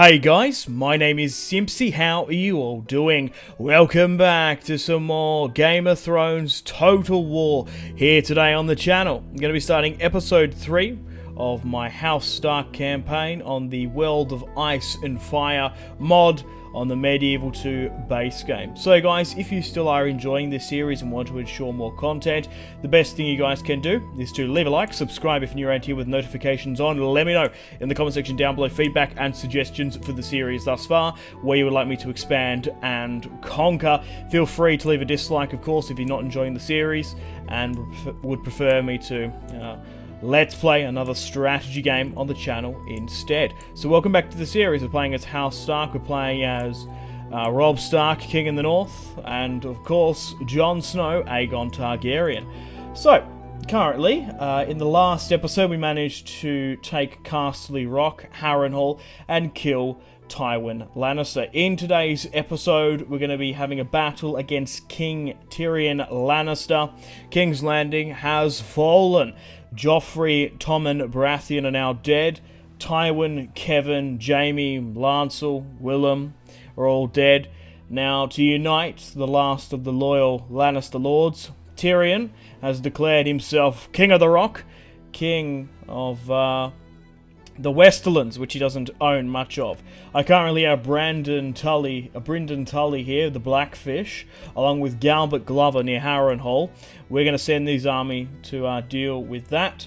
Hey guys, my name is Simpzy. How are you all doing? Welcome back to some more Game of Thrones Total War here today on the channel. I'm going to be starting episode 3 of my House Stark campaign on the World of Ice and Fire mod on the Medieval 2 base game. So guys, if you still are enjoying this series and want to ensure more content, the best thing you guys can do is to leave a like, subscribe if you're new around here with notifications on. Let me know in the comment section down below feedback and suggestions for the series thus far, where you would like me to expand and conquer. Feel free to leave a dislike, of course, if you're not enjoying the series and would prefer me to let's play another strategy game on the channel instead. So welcome back to the series. We're playing as House Stark. We're playing as Robb Stark, King in the North, and of course Jon Snow, Aegon Targaryen. So currently, in the last episode, we managed to take Castle Rock, Harrenhal, and kill Tywin Lannister. In today's episode, we're going to be having a battle against King Tyrion Lannister. King's Landing has fallen. Joffrey, Tommen, Baratheon are now dead. Tywin, Kevin, Jaime, Lancel, Willem are all dead. Now, to unite the last of the loyal Lannister lords, Tyrion has declared himself King of the Rock, King of the Westerlands, which he doesn't own much of. I currently have Brynden Tully here, the Blackfish, along with Galbert Glover near Harrenhal. We're going to send his army to deal with that.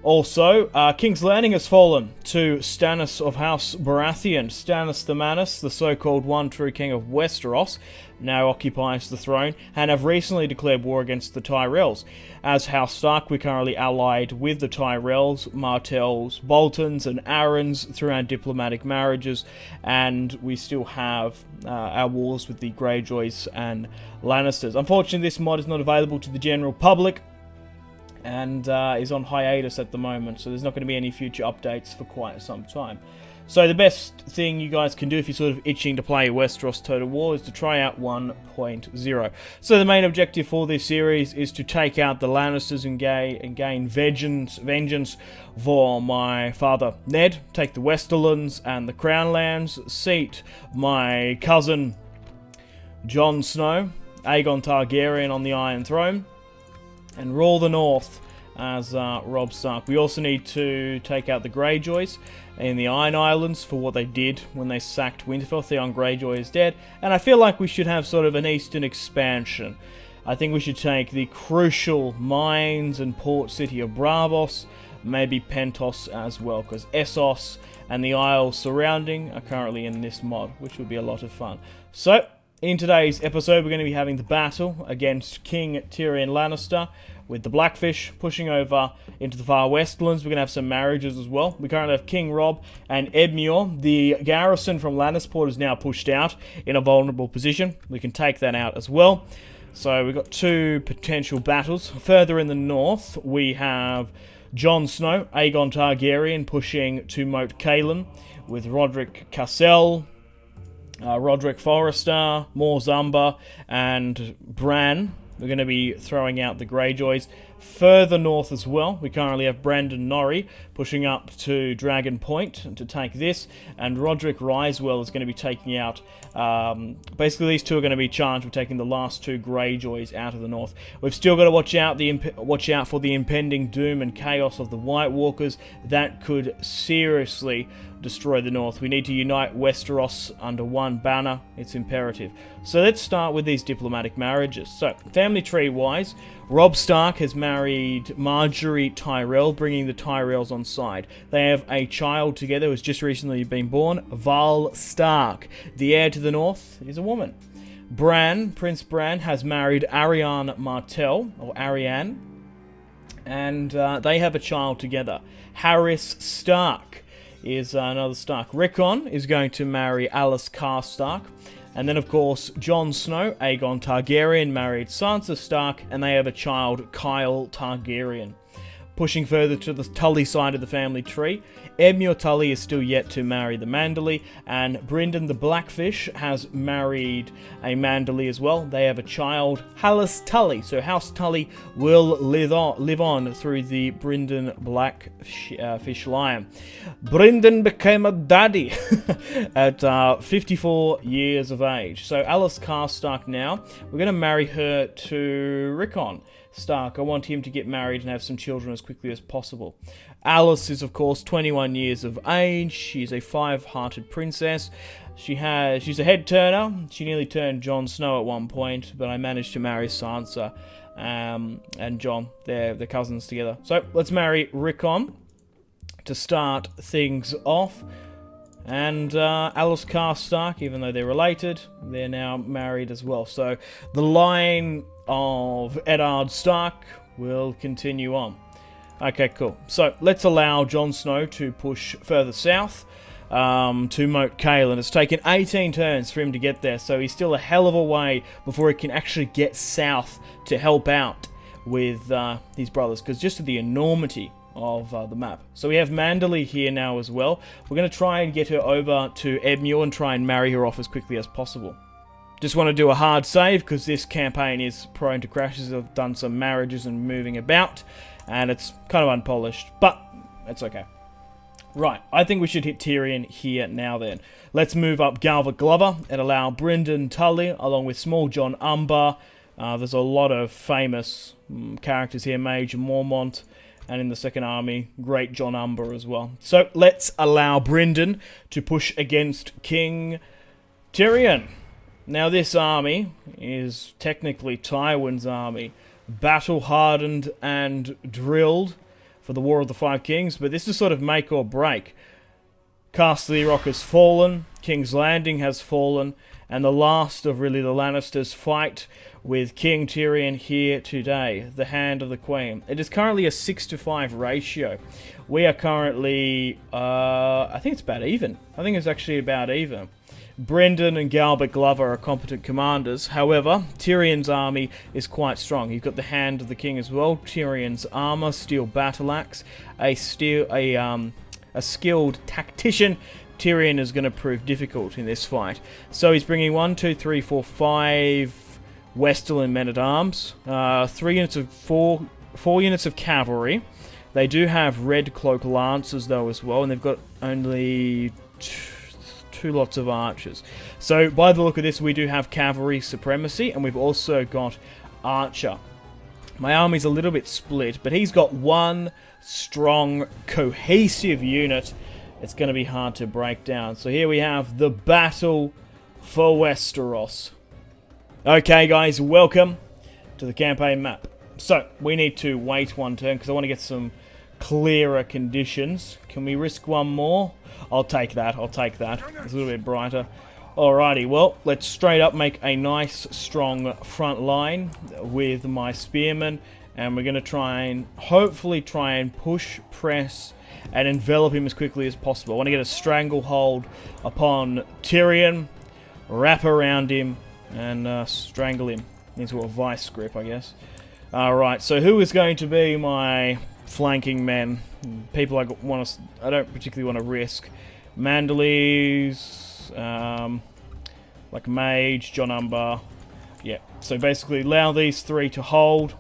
Also, King's Landing has fallen to Stannis of House Baratheon. Stannis the Manus, the so-called one true king of Westeros, now occupies the throne and have recently declared war against the Tyrells. As House Stark, we're currently allied with the Tyrells, Martells, Boltons and Arryns through our diplomatic marriages, and we still have our wars with the Greyjoys and Lannisters. Unfortunately, this mod is not available to the general public and is on hiatus at the moment, so there's not going to be any future updates for quite some time. So the best thing you guys can do if you're sort of itching to play Westeros Total War is to try out 1.0. So the main objective for this series is to take out the Lannisters and gain vengeance for my father Ned, take the Westerlands and the Crown Lands, seat my cousin Jon Snow, Aegon Targaryen on the Iron Throne, and rule the North as Robb Stark. We also need to take out the Greyjoys in the Iron Islands for what they did when they sacked Winterfell. Theon Greyjoy is dead, and I feel like we should have sort of an eastern expansion. I think we should take the crucial mines and port city of Braavos, maybe Pentos as well, because Essos and the Isles surrounding are currently in this mod, which would be a lot of fun. So, in today's episode, we're going to be having the battle against King Tyrion Lannister, with the Blackfish pushing over into the far Westlands. We're going to have some marriages as well. We currently have King Robb and Edmure. The garrison from Lannisport is now pushed out in a vulnerable position. We can take that out as well. So we've got two potential battles. Further in the north, we have Jon Snow, Aegon Targaryen, pushing to Moat Cailin, with Roderick Cassel, Roderick Forrester, Morzumber, and Bran. We're going to be throwing out the Greyjoys. Further north as well, we currently have Brandon Norrie pushing up to Dragon Point to take this, and Roderick Risewell is going to be taking out, basically these two are going to be charged with taking the last two Greyjoys out of the north. We've still got to watch out for the impending doom and chaos of the White Walkers. That could seriously destroy the north. We need to unite Westeros under one banner. It's imperative. So let's start with these diplomatic marriages. So, family tree wise, Robb Stark has married Margaery Tyrell, bringing the Tyrells on side. They have a child together who has just recently been born, Val Stark. The heir to the north is a woman. Prince Bran, has married Arianne Martell, or Arianne, and they have a child together. Harys Stark is another Stark. Rickon is going to marry Alice Karstark. And then, of course, Jon Snow, Aegon Targaryen, married Sansa Stark, and they have a child, Kyle Targaryen. Pushing further to the Tully side of the family tree, Edmure Tully is still yet to marry the Manderley, and Brynden the Blackfish has married a Manderley as well. They have a child, Hallis Tully. So House Tully will live on through the Brynden Blackfish line. Brynden became a daddy at 54 years of age. So Alice Karstark now, we're going to marry her to Rickon Stark. I want him to get married and have some children as quickly as possible. Alice is, of course, 21 years of age. She's a five-hearted princess. She's a head turner. She nearly turned Jon Snow at one point, but I managed to marry Sansa and Jon. They're cousins together. So let's marry Rickon to start things off. And Alice Karstark, even though they're related, they're now married as well. So the line of Eddard Stark will continue on. Okay, cool. So let's allow Jon Snow to push further south to Moat Cailin. It's taken 18 turns for him to get there, so he's still a hell of a way before he can actually get south to help out with his brothers, because just of the enormity of the map. So we have Manderley here now as well. We're going to try and get her over to Edmure and try and marry her off as quickly as possible. Just want to do a hard save because this campaign is prone to crashes. I've done some marriages and moving about, and it's kind of unpolished, but it's okay. Right, I think we should hit Tyrion here now then. Let's move up Galva Glover and allow Brynden Tully along with Small John Umber. There's a lot of famous characters here, Major Mormont, and in the second army, Great John Umber as well. So let's allow Brynden to push against King Tyrion. Now this army is technically Tywin's army, battle-hardened and drilled for the War of the Five Kings, but this is sort of make or break. Castle Rock has fallen, King's Landing has fallen, and the last of really the Lannisters fight with King Tyrion here today, the Hand of the Queen. It is currently a 6-to-5 ratio. We are currently, I think it's about even. I think it's actually about even. Brynden and Galbert Glover are competent commanders. However, Tyrion's army is quite strong. You've got the Hand of the King as well. Tyrion's armor, steel battle axe, a skilled tactician. Tyrion is going to prove difficult in this fight. So he's bringing 1, 2, 3, 4, 5 Westerland men-at-arms, 4 units of cavalry. They do have red cloak lancers though as well, and they've got only two lots of archers. So by the look of this, we do have cavalry supremacy, and we've also got archer. My army's a little bit split, but he's got one strong, cohesive unit. It's going to be hard to break down. So here we have the battle for Westeros. Okay, guys, welcome to the campaign map. So we need to wait one turn because I want to get some clearer conditions. Can we risk one more? I'll take that. I'll take that. It's a little bit brighter. Alrighty, well, let's straight up make a nice, strong front line with my spearmen. And we're going to hopefully try and push, press, and envelop him as quickly as possible. I want to get a stranglehold upon Tyrion, wrap around him, and strangle him into a vice grip, I guess. Alright, so who is going to be my flanking men? People I don't particularly want to risk. Manderleys, like Mage, John Umber. Yeah, so basically allow these three to hold,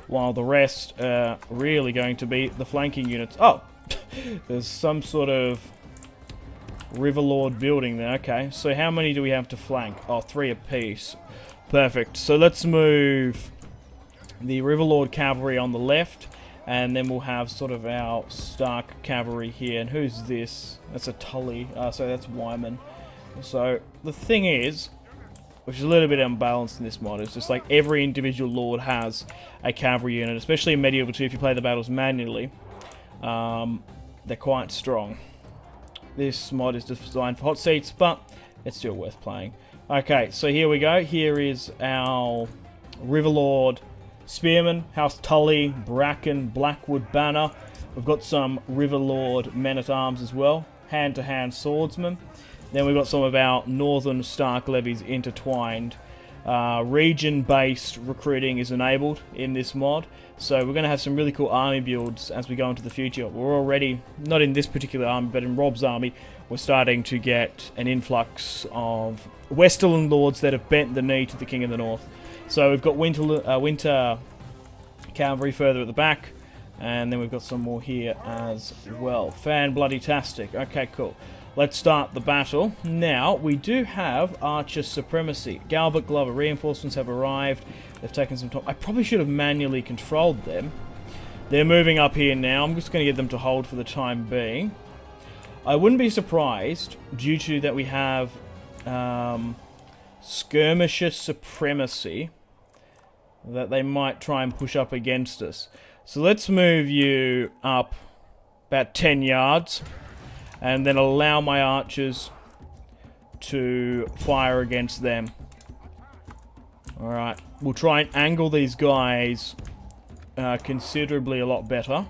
while the rest are really going to be the flanking units. Oh, there's some sort of Riverlord building there. Okay, so how many do we have to flank? Oh, 3 apiece. Perfect. So let's move the Riverlord cavalry on the left, and then we'll have sort of our Stark cavalry here. And who's this? That's a Tully. So that's Wyman. So the thing is, which is a little bit unbalanced in this mod, is just like every individual lord has a cavalry unit, especially in Medieval 2 if you play the battles manually. They're quite strong. This mod is designed for hot seats, but it's still worth playing. Okay, so here we go. Here is our Riverlord Spearmen, House Tully, Bracken, Blackwood Banner. We've got some Riverlord men-at-arms as well, hand-to-hand swordsmen. Then we've got some of our Northern Stark levies intertwined region-based recruiting is enabled in this mod. So we're going to have some really cool army builds as we go into the future. We're already, not in this particular army, but in Rob's army, we're starting to get an influx of Westerland lords that have bent the knee to the King of the North. So we've got winter cavalry further at the back, and then we've got some more here as well. Fan-bloody-tastic. Okay, cool. Let's start the battle. Now, we do have Archer Supremacy. Galbert Glover reinforcements have arrived. They've taken some time. I probably should have manually controlled them. They're moving up here now. I'm just going to get them to hold for the time being. I wouldn't be surprised, due to that we have Skirmisher Supremacy, that they might try and push up against us. So let's move you up about 10 yards. And then allow my archers to fire against them. Alright, we'll try and angle these guys considerably a lot better.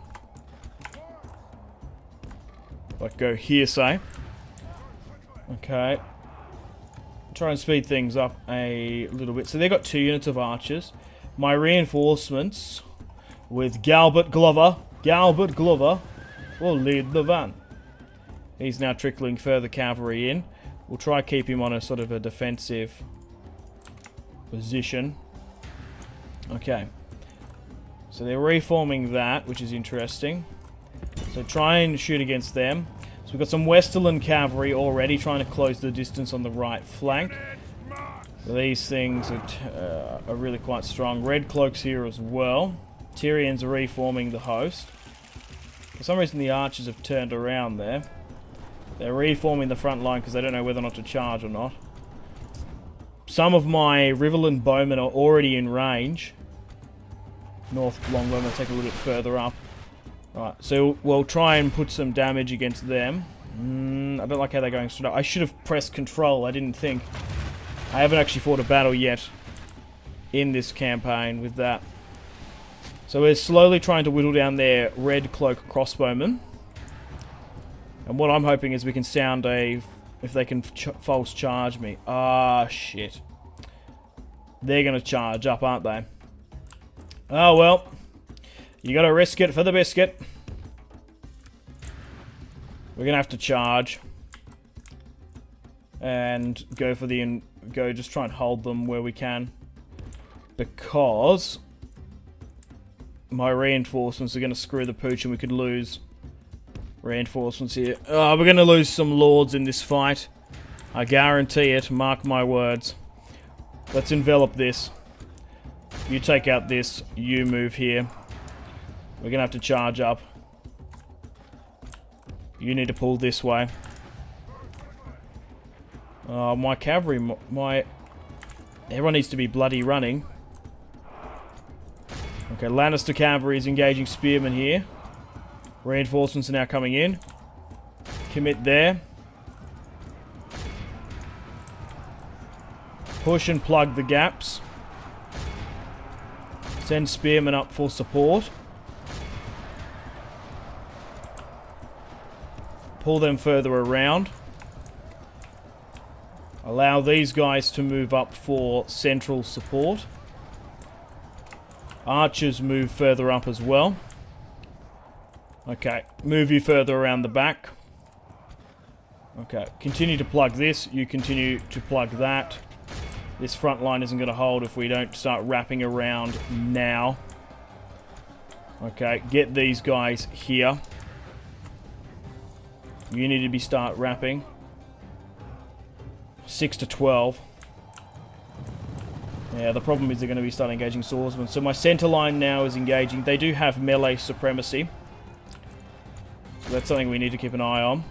Like go here, say. Okay. Try and speed things up a little bit. So they've got 2 units of archers. My reinforcements with Galbert Glover will lead the van. He's now trickling further cavalry in. We'll try to keep him on a sort of a defensive position. Okay. So they're reforming that, which is interesting. So try and shoot against them. So we've got some Westerland cavalry already trying to close the distance on the right flank. These things are really quite strong. Red Cloaks here as well. Tyrion's reforming the host. For some reason the archers have turned around there. They're reforming the front line because they don't know whether or not to charge or not. Some of my Riverland bowmen are already in range. North longbow, I'm going to take a little bit further up. Right, so we'll try and put some damage against them. I don't like how they're going straight up. I should have pressed control, I didn't think. I haven't actually fought a battle yet in this campaign with that. So we're slowly trying to whittle down their Red Cloak crossbowmen. And what I'm hoping is we can sound a... if they can false charge me. Ah, shit. They're going to charge up, aren't they? Oh, well. You got to risk it for the biscuit. We're going to have to charge. And go for the... just try and hold them where we can. Because... my reinforcements are going to screw the pooch and we could lose... reinforcements here. Oh, we're going to lose some lords in this fight. I guarantee it. Mark my words. Let's envelop this. You take out this. You move here. We're going to have to charge up. You need to pull this way. My cavalry... everyone needs to be bloody running. Okay, Lannister cavalry is engaging spearmen here. Reinforcements are now coming in. Commit there. Push and plug the gaps. Send spearmen up for support. Pull them further around. Allow these guys to move up for central support. Archers move further up as well. Okay, move you further around the back. Okay, continue to plug this. You continue to plug that. This front line isn't going to hold if we don't start wrapping around now. Okay, get these guys here. You need to start wrapping. 6 to 12. Yeah, the problem is they're going to start engaging swordsmen. So my center line now is engaging. They do have melee supremacy. So that's something we need to keep an eye on.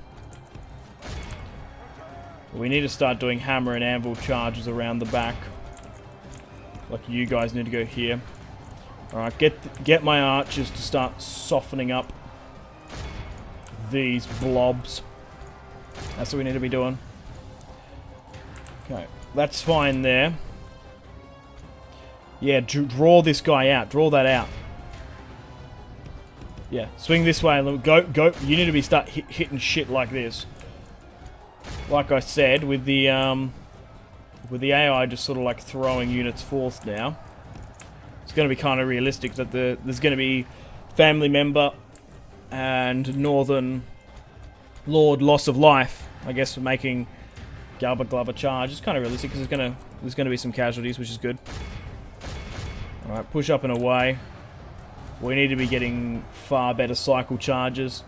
We need to start doing hammer and anvil charges around the back. Like you guys need to go here. Alright, get my archers to start softening up these blobs. That's what we need to be doing. Okay, that's fine there. Yeah, draw this guy out. Draw that out. Yeah, swing this way and go. You need to be hitting shit like this. Like I said, with the with the AI just sort of like throwing units forth now, it's going to be kind of realistic that there's going to be family member and Northern Lord loss of life, I guess, for making Galbert Glover charge. It's kind of realistic because there's going to be some casualties, which is good. Alright, push up and away. We need to be getting far better cycle charges.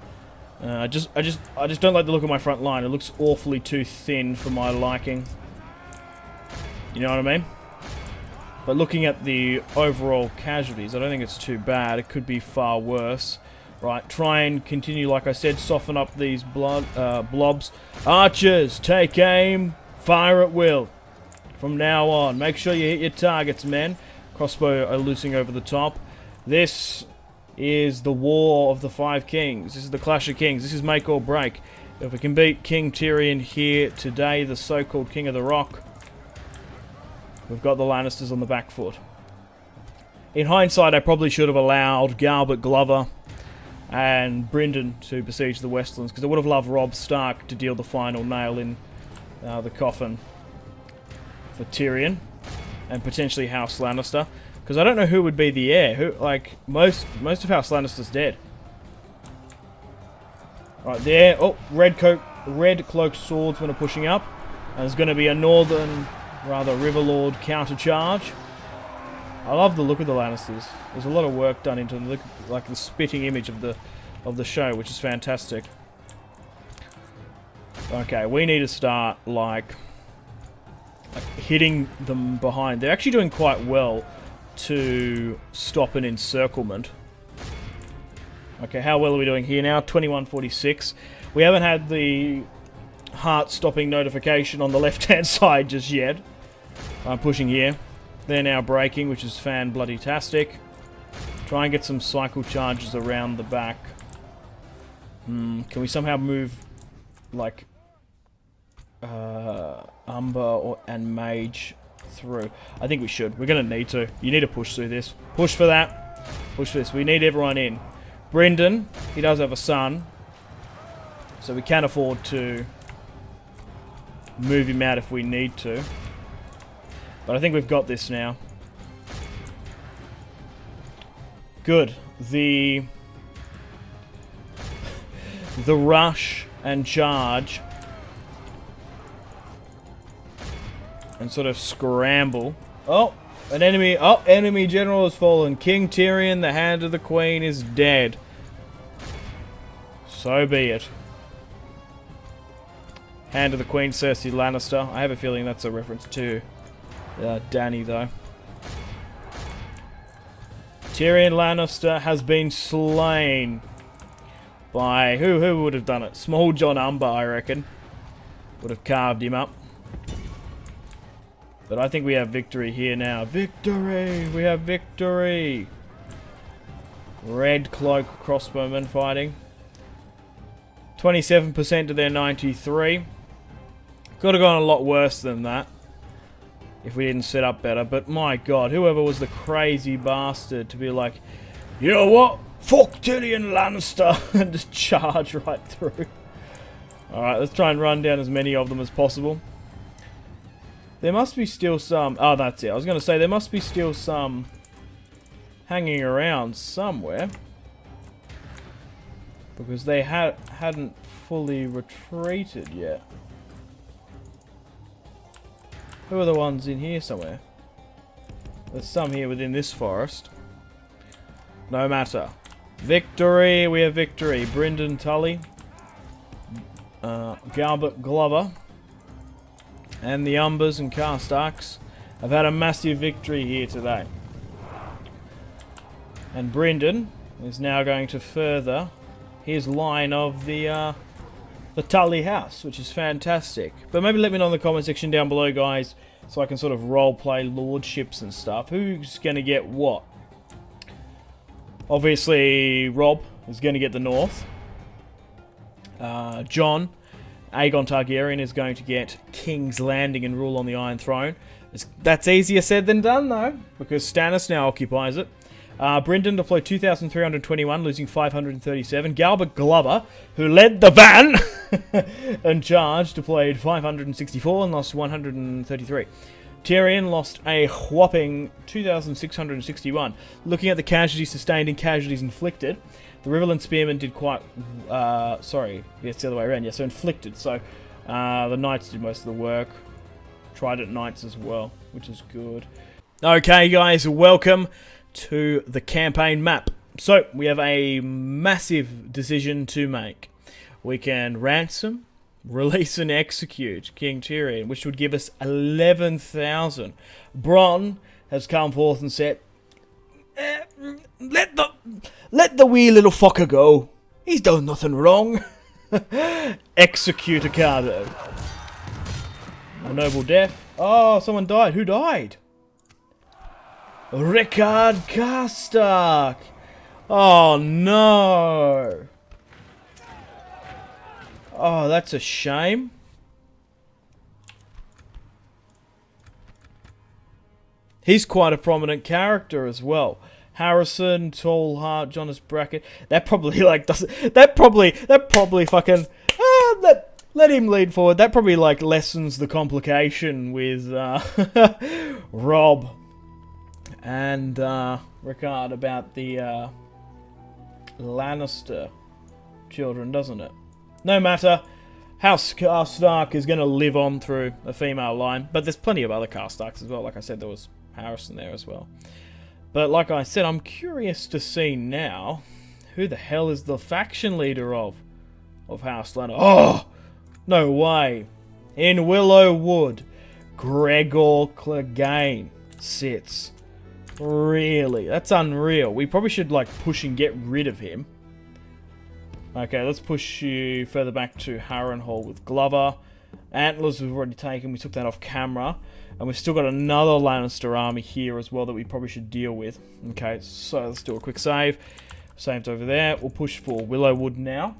I just don't like the look of my front line. It looks awfully too thin for my liking. You know what I mean? But looking at the overall casualties, I don't think it's too bad. It could be far worse. Right, try and continue, like I said, soften up these blobs. Archers, take aim, fire at will. From now on, make sure you hit your targets, men. Crossbow are loosing over the top. This is the War of the Five Kings. This is the Clash of Kings. This is make or break. If we can beat King Tyrion here today, the so-called King of the Rock, we've got the Lannisters on the back foot. In hindsight, I probably should have allowed Galbert Glover and Brynden to besiege the Westlands, because I would have loved Robb Stark to deal the final nail in the coffin for Tyrion and potentially House Lannister, because I don't know who would be the heir. Who, like, most of House Lannister's dead. Right there. Oh, red cloaked swordsmen are pushing up, and there's going to be a northern, rather Riverlord counter charge. I love the look of the Lannisters. There's a lot of work done into them, like the spitting image of the show, which is fantastic. Okay, we need to start like hitting them behind. They're actually doing quite well to stop an encirclement. Okay, how well are we doing here now? 2146. We haven't had the heart-stopping notification on the left-hand side just yet. I'm pushing here. They're now breaking, which is fan-bloody-tastic. Try and get some cycle charges around the back. Can we somehow move, like, Umber and Mage through? I think we should. We're going to need to. You need to push through this. Push for that. Push for this. We need everyone in. Brynden, he does have a son, so we can afford to move him out if we need to. But I think we've got this now. Good. The rush and charge and sort of scramble. Oh, an enemy. Oh, enemy general has fallen. King Tyrion, the Hand of the Queen, is dead. So be it. Hand of the Queen, Cersei Lannister. I have a feeling that's a reference to Dany, though. Tyrion Lannister has been slain by... Who would have done it? Small John Umber, I reckon. Would have carved him up. But I think we have victory here now. Victory! We have victory! Red cloak crossbowmen fighting. 27% to their 93. Could have gone a lot worse than that if we didn't set up better. But my god, whoever was the crazy bastard to be like, you know what? Fuck Tyrion Lannister! And just charge right through. Alright, let's try and run down as many of them as possible. There must be still some... Oh, that's it. I was going to say, there must be still some hanging around somewhere. Because they hadn't fully retreated yet. Who are the ones in here somewhere? There's some here within this forest. No matter. Victory! We have victory. Brynden Tully. Galbert Glover. And the Umbers and Karstarks have had a massive victory here today. And Brynden is now going to further his line of the Tully house, which is fantastic. But maybe let me know in the comment section down below, guys, so I can sort of roleplay lordships and stuff. Who's going to get what? Obviously, Robb is going to get the north. Jon, Aegon Targaryen, is going to get King's Landing and rule on the Iron Throne. That's easier said than done, though, because Stannis now occupies it. Bryndon deployed 2,321, losing 537. Galbert Glover, who led the van and charged, deployed 564 and lost 133. Tyrion lost a whopping 2,661. Looking at the casualties sustained and casualties inflicted, the Riverland Spearmen did quite... sorry, it's the other way around. Yeah, so inflicted. So the Knights did most of the work. Trident Knights as well, which is good. Okay, guys, welcome to the campaign map. So, we have a massive decision to make. We can ransom, release and execute King Tyrion, which would give us 11,000. Bronn has come forth and said, let the wee little fucker go. He's done nothing wrong. Execute Ricardo. A noble death. Oh, someone died. Who died? Rickard Karstark. Oh no. Oh, that's a shame. He's quite a prominent character as well. Harrison, Tallheart, Jonas Brackett. That probably like doesn't. That probably fucking. Let him lead forward. That probably like lessens the complication with Rob and Rickard about the Lannister children, doesn't it? No matter. House Karstark is going to live on through a female line, but there's plenty of other Karstarks as well. Like I said, there was Harrison there as well. But like I said, I'm curious to see now who the hell is the faction leader of House Lannister. Oh, no way. In Willow Wood, Gregor Clegane sits. Really? That's unreal. We probably should like push and get rid of him. Okay, let's push you further back to Harrenhal with Glover. Antlers we've already taken. We took that off camera. And we've still got another Lannister army here as well that we probably should deal with. Okay, so let's do a quick save. Saved over there. We'll push for Willowwood now.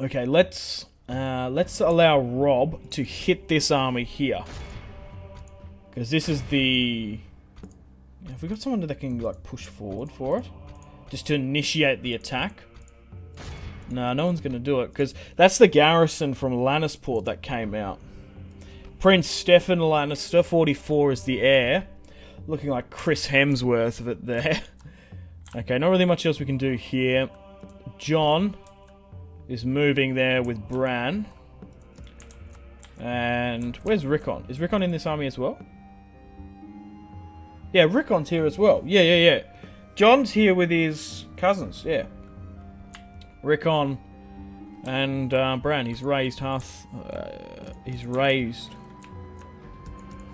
Okay, let's allow Rob to hit this army here. Because this is the... Have we got someone that can like push forward for it? Just to initiate the attack? No, no one's going to do it. Because that's the garrison from Lannisport that came out. Prince Stefan Lannister, 44, is the heir. Looking like Chris Hemsworth of it there. Okay, not really much else we can do here. John is moving there with Bran. And where's Rickon? Is Rickon in this army as well? Yeah, Rickon's here as well. Yeah. John's here with his cousins, yeah. Rickon and Bran. He's raised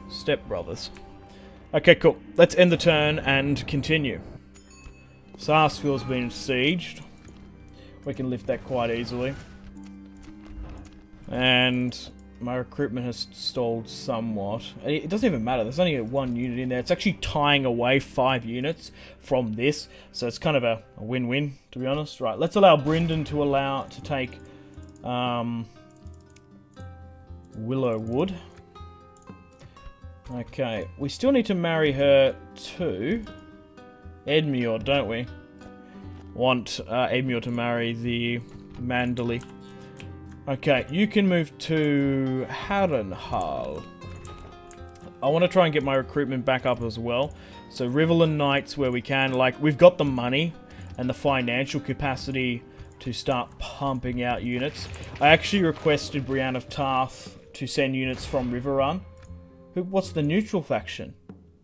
stepbrothers. Okay, cool. Let's end the turn and continue. Sarsfield's been sieged. We can lift that quite easily. And my recruitment has stalled somewhat. It doesn't even matter. There's only one unit in there. It's actually tying away 5 units from this. So it's kind of a win-win, to be honest. Right, let's allow Bryndon to take Willowwood. Okay, we still need to marry her to Edmure, don't we? Want Edmure to marry the Manderley. Okay, you can move to Harrenhal. I want to try and get my recruitment back up as well. So Riverland Knights where we can. Like, we've got the money and the financial capacity to start pumping out units. I actually requested Brienne of Tarth to send units from Riverrun. What's the neutral faction?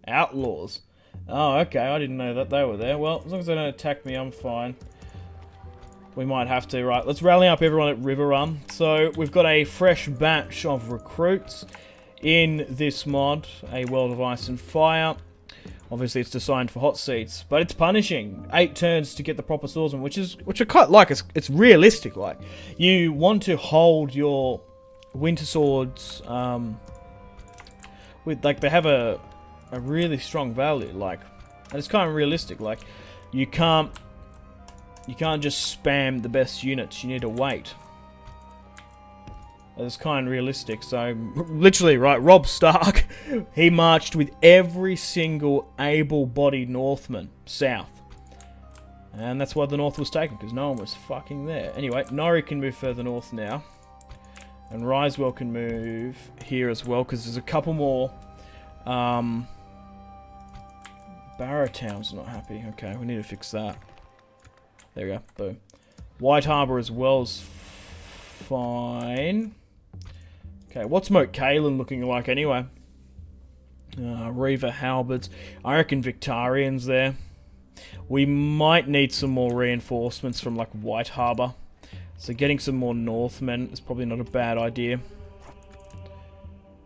Outlaws. Oh, okay. I didn't know that they were there. Well, as long as they don't attack me, I'm fine. We might have to. Right, let's rally up everyone at Riverrun. So, we've got a fresh batch of recruits in this mod. A World of Ice and Fire. Obviously, it's designed for hot seats. But it's punishing. 8 turns to get the proper swordsman, which I quite like. It's realistic, like. You want to hold your winter swords... like they have a really strong value, like, and it's kind of realistic. Like, you can't just spam the best units. You need to wait. It's kind of realistic. So literally, right, Robb Stark, he marched with every single able-bodied Northman south. And that's why the north was taken, because no one was fucking there. Anyway, Norrie can move further north now. And Risewell can move here as well, because there's a couple more... Barrowtown's not happy. Okay, we need to fix that. There we go. Boom. White Harbour as well is fine. Okay, what's Moat Cailin looking like anyway? Reaver Halberds. I reckon Victorians there. We might need some more reinforcements from like White Harbour. So getting some more Northmen is probably not a bad idea.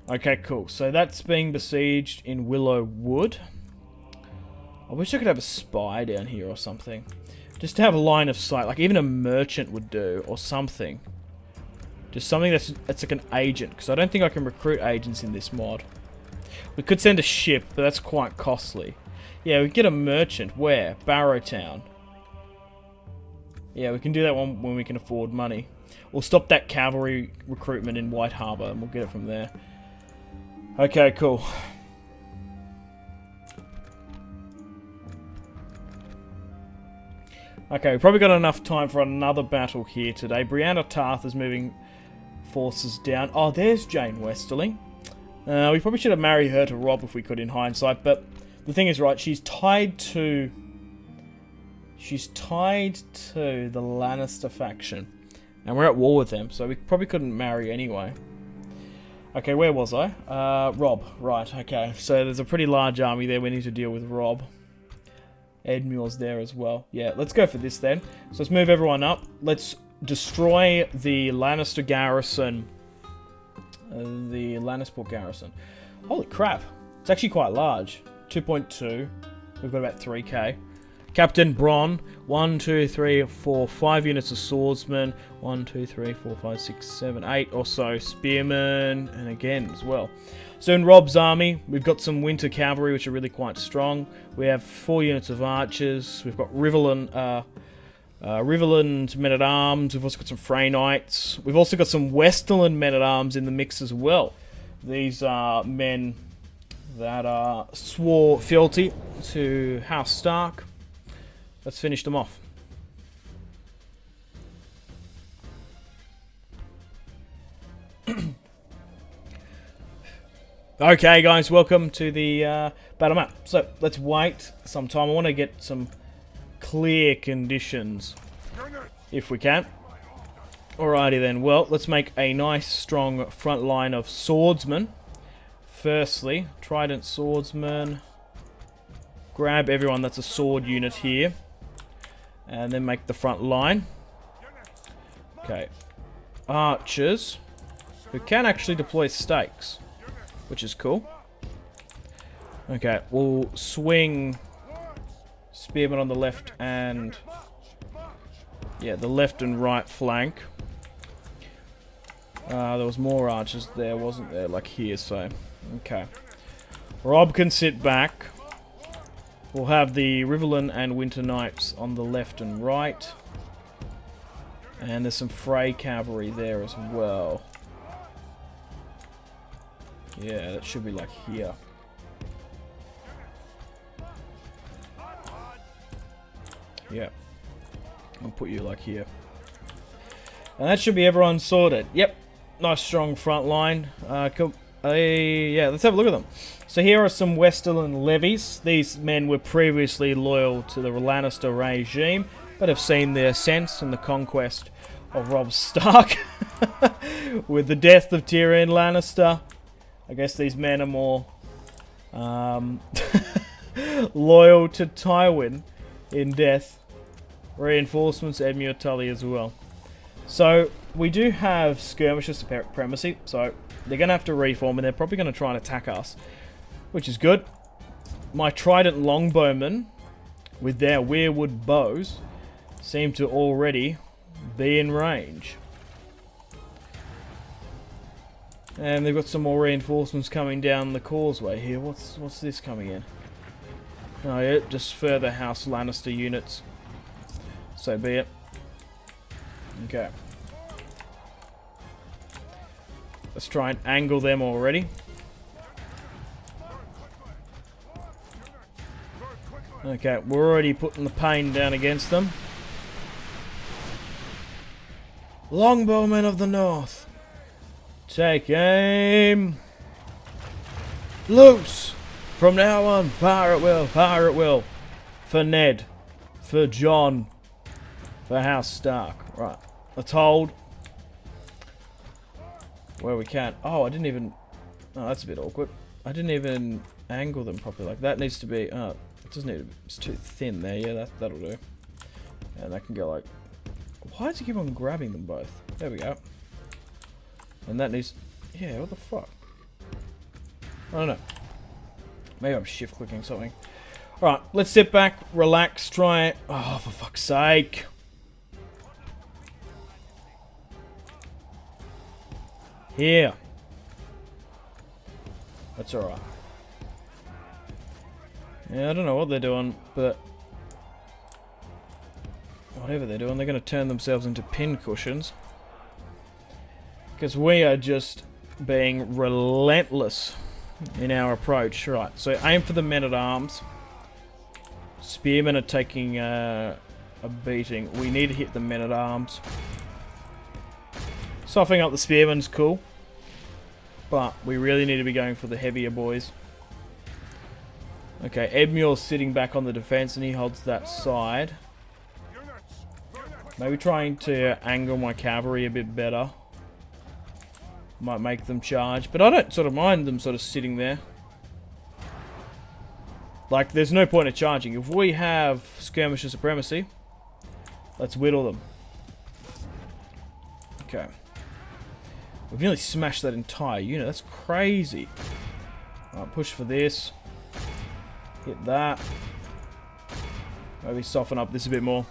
Okay, cool. So that's being besieged in Willow Wood. I wish I could have a spy down here or something. Just to have a line of sight. Like even a merchant would do or something. Just something that's like an agent. Because I don't think I can recruit agents in this mod. We could send a ship, but that's quite costly. Yeah, we could get a merchant. Where? Barrowtown. Yeah, we can do that one when we can afford money. We'll stop that cavalry recruitment in White Harbour and we'll get it from there. Okay, cool. Okay, we've probably got enough time for another battle here today. Brianna Tarth is moving forces down. Oh, there's Jane Westerling. We probably should have married her to Rob if we could in hindsight, but the thing is, right, she's tied to the Lannister faction. And we're at war with them, so we probably couldn't marry anyway. Okay, where was I? Rob. Right, okay. So there's a pretty large army there. We need to deal with Rob. Edmure's there as well. Yeah, let's go for this then. So let's move everyone up. Let's destroy the Lannister garrison. The Lannisport garrison. Holy crap. It's actually quite large. 2.2. We've got about 3k. Captain Bronn. 1, 2, 3, 4, 5 units of swordsmen. 1, 2, 3, 4, 5, 6, 7, 8 or so spearmen. And again as well. So in Rob's army, we've got some winter cavalry, which are really quite strong. We have 4 units of archers. We've got Riverland men-at-arms. We've also got some Frey Knights. We've also got some Westerland men-at-arms in the mix as well. These are men that swore fealty to House Stark. Let's finish them off. Okay, guys, welcome to the battle map. So, let's wait some time. I want to get some clear conditions, if we can. Alrighty then, well, let's make a nice, strong front line of swordsmen. Firstly, Trident swordsmen. Grab everyone that's a sword unit here. And then make the front line. Okay. Archers, who can actually deploy stakes, which is cool. Okay, we'll swing spearmen on the left and... yeah, the left and right flank. There was more archers there, wasn't there? Like here, so... okay. Rob can sit back. We'll have the Riverland and Winter Knights on the left and right. And there's some Frey cavalry there as well. Yeah, that should be like here. Yeah. I'll put you like here. And that should be everyone sorted. Yep. Nice strong front line. Cool. Yeah, let's have a look at them. So here are some Westerland levies. These men were previously loyal to the Lannister regime, but have seen their sense in the conquest of Robb Stark. With the death of Tyrion Lannister, I guess these men are more loyal to Tywin in death. Reinforcements, Edmure Tully as well. So, we do have skirmishers supremacy, so they're going to have to reform, and they're probably going to try and attack us, which is good. My Trident longbowmen, with their weirwood bows, seem to already be in range. And they've got some more reinforcements coming down the causeway here. What's this coming in? Oh yeah, just further House Lannister units. So be it. Okay. Let's try and angle them already. Okay, we're already putting the pain down against them. Longbowmen of the North. Take aim. Loose. From now on, fire at will, fire at will. For Ned. For John. For House Stark. Right. Let's hold. Where we can. Oh, I didn't even... Oh, that's a bit awkward. I didn't even angle them properly. Like, that needs to be... Oh, it doesn't need to be... It's too thin there. Yeah, that'll do. And that can go like... Why does it keep on grabbing them both? There we go. And that needs... Yeah, what the fuck? I don't know. Maybe I'm shift clicking something. Alright, let's sit back, relax, try it. Oh, for fuck's sake. Here. That's alright. Yeah, I don't know what they're doing, but... Whatever they're doing, they're going to turn themselves into pin cushions. Because we are just being relentless in our approach. Right, so aim for the men-at-arms. Spearmen are taking a beating. We need to hit the men-at-arms. Softening up the spearmen's cool. But we really need to be going for the heavier boys. Okay, Edmure's sitting back on the defense and he holds that side. Maybe trying to angle my cavalry a bit better. Might make them charge. But I don't sort of mind them sort of sitting there. Like, there's no point of charging. If we have skirmisher supremacy, let's whittle them. Okay. We've nearly smashed that entire unit. That's crazy. Alright, push for this. Hit that. Maybe soften up this a bit more.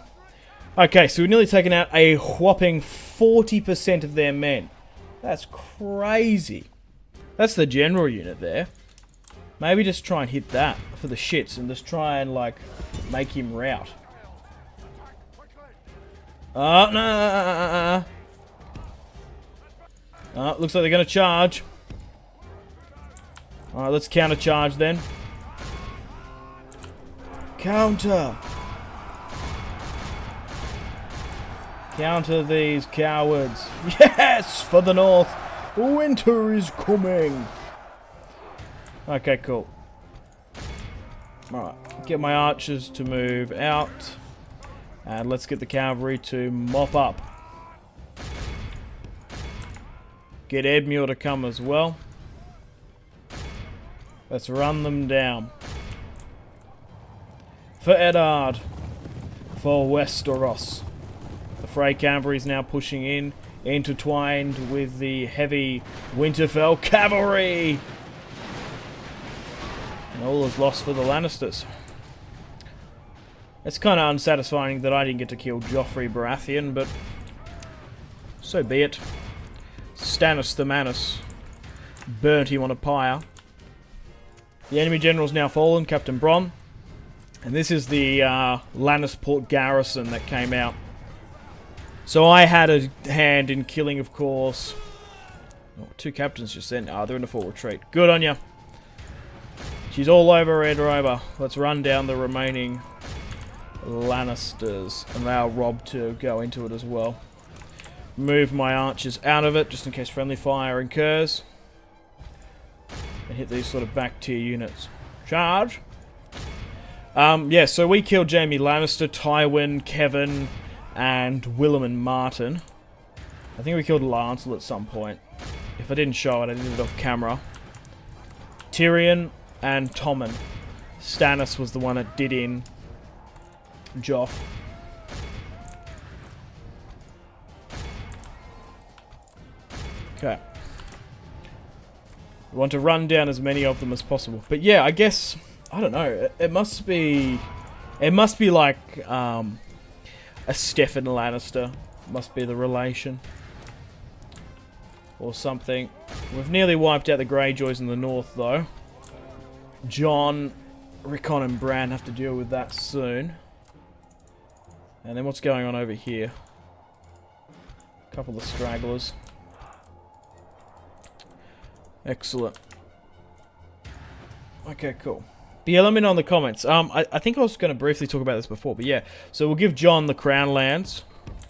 Okay, so we've nearly taken out a whopping 40% of their men. That's crazy. That's the general unit there. Maybe just try and hit that for the shits and just try and, like, make him rout. Oh, no. Oh, looks like they're going to charge. Alright, let's counter-charge then. Counter! Counter these cowards. Yes! For the north. Winter is coming. Okay, cool. Alright. Get my archers to move out. And let's get the cavalry to mop up. Get Edmure to come as well. Let's run them down. For Eddard. For Westeros. The Frey cavalry is now pushing in, intertwined with the heavy Winterfell cavalry. And all is lost for the Lannisters. It's kind of unsatisfying that I didn't get to kill Joffrey Baratheon, but so be it. Stannis the Manus burnt him on a pyre. The enemy general's now fallen, Captain Bronn. And this is the Lannisport garrison that came out. So I had a hand in killing, of course. Oh, 2 captains just sent. Ah, they're in a full retreat. Good on ya. She's all over Red Rover. Let's run down the remaining Lannisters. Allow Rob to go into it as well. Move my archers out of it, just in case friendly fire incurs. And hit these sort of back tier units. Charge! Yeah, so we killed Jaime Lannister, Tywin, Kevin, and Willem and Martin. I think we killed Lancel at some point. If I didn't show it, I did it off camera. Tyrion and Tommen. Stannis was the one that did in Joff. Okay. We want to run down as many of them as possible. But yeah, I guess, I don't know, it must be like, a Steffan Lannister must be the relation. Or something. We've nearly wiped out the Greyjoys in the north, though. Jon, Rickon, and Bran have to deal with that soon. And then what's going on over here? A couple of stragglers. Excellent. Okay, cool. yeah, let me know in the comments. I think I was going to briefly talk about this before, but yeah. So we'll give Jon the Crown Lands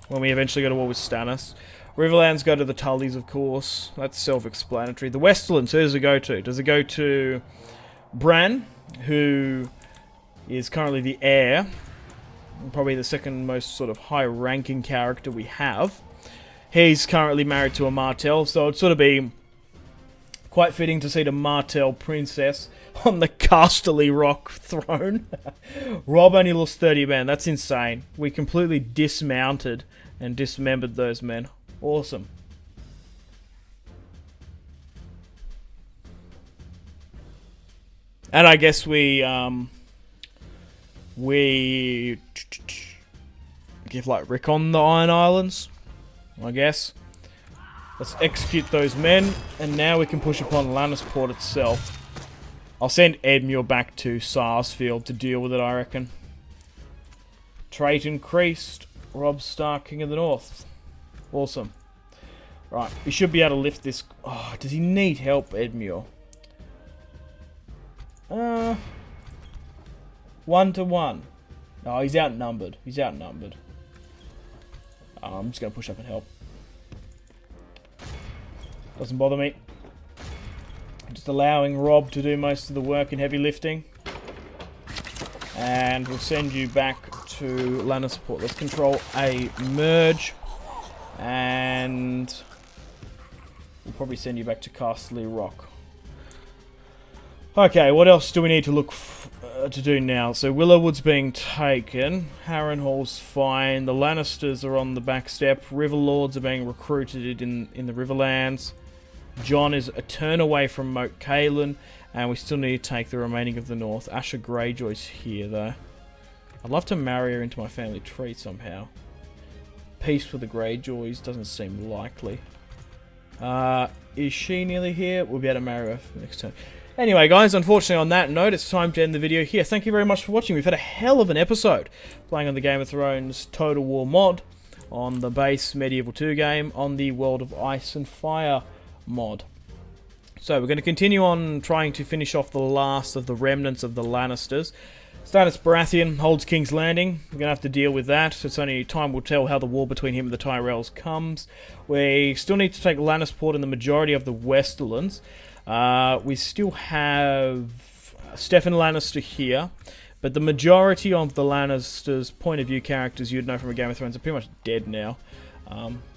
when we eventually go to war with Stannis. Riverlands go to the Tullys, of course. That's self-explanatory. The Westerlands, who does it go to? Does it go to Bran, who is currently the heir? Probably the second most sort of high-ranking character we have. He's currently married to a Martell, so it'd sort of be quite fitting to see the Martell princess on the Casterly Rock throne. Robb only lost 30 men. That's insane. We completely dismounted and dismembered those men. Awesome. And I guess we give like Rick on the Iron Islands, I guess. Let's execute those men, and now we can push upon Lannisport itself. I'll send Edmure back to Sarsfield to deal with it, I reckon. Trait increased. Robb Stark, King of the North. Awesome. Right, we should be able to lift this. Oh, does he need help, Edmure? 1-to-1. No, he's outnumbered. He's outnumbered. I'm just going to push up and help. Doesn't bother me. Just allowing Robb to do most of the work in heavy lifting. And we'll send you back to Lannisport. Let's control a merge. And we'll probably send you back to Casterly Rock. Okay, what else do we need to look to do now? So Willowwood's being taken. Harrenhal's fine. The Lannisters are on the back step. Riverlords are being recruited in the Riverlands. Jon is a turn away from Moat Cailin, and we still need to take the remaining of the North. Asha Greyjoy's here, though. I'd love to marry her into my family tree somehow. Peace for the Greyjoys doesn't seem likely. Is she nearly here? We'll be able to marry her for next turn. Anyway, guys, unfortunately on that note, it's time to end the video here. Thank you very much for watching. We've had a hell of an episode playing on the Game of Thrones Total War mod, on the base Medieval 2 game, on the World of Ice and Fire mod. So we're going to continue on trying to finish off the last of the remnants of the Lannisters. Stannis Baratheon holds King's Landing. We're going to have to deal with that. It's only time will tell how the war between him and the Tyrells comes. We still need to take Lannisport and the majority of the Westerlands. We still have Steffon Lannister here, but the majority of the Lannisters' point of view characters you'd know from a Game of Thrones are pretty much dead now.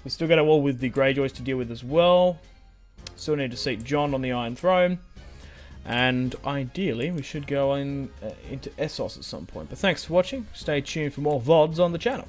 We still got a war with the Greyjoys to deal with as well. Still need to seat Jon on the Iron Throne. And ideally, we should go into Essos at some point. But thanks for watching. Stay tuned for more VODs on the channel.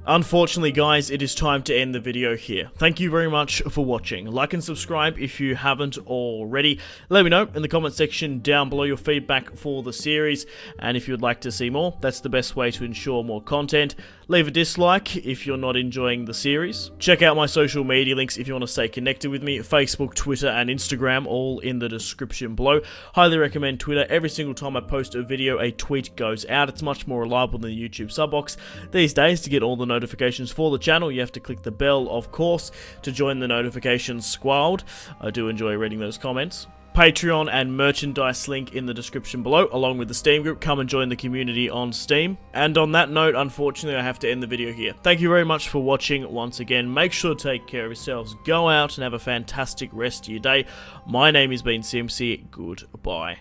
Unfortunately, guys, it is time to end the video here. Thank you very much for watching. Like and subscribe if you haven't already. Let me know in the comment section down below your feedback for the series. And if you'd like to see more, that's the best way to ensure more content. Leave a dislike if you're not enjoying the series. Check out my social media links if you want to stay connected with me. Facebook, Twitter, and Instagram, all in the description below. Highly recommend Twitter. Every single time I post a video, a tweet goes out. It's much more reliable than the YouTube sub box. These days, to get all the notifications for the channel, you have to click the bell, of course, to join the notifications squad. I do enjoy reading those comments. Patreon and merchandise link in the description below, along with the Steam group. Come and join the community on Steam. And on that note, unfortunately, I have to end the video here. Thank you very much for watching once again. Make sure to take care of yourselves. Go out and have a fantastic rest of your day. My name has been Simpzy. Goodbye.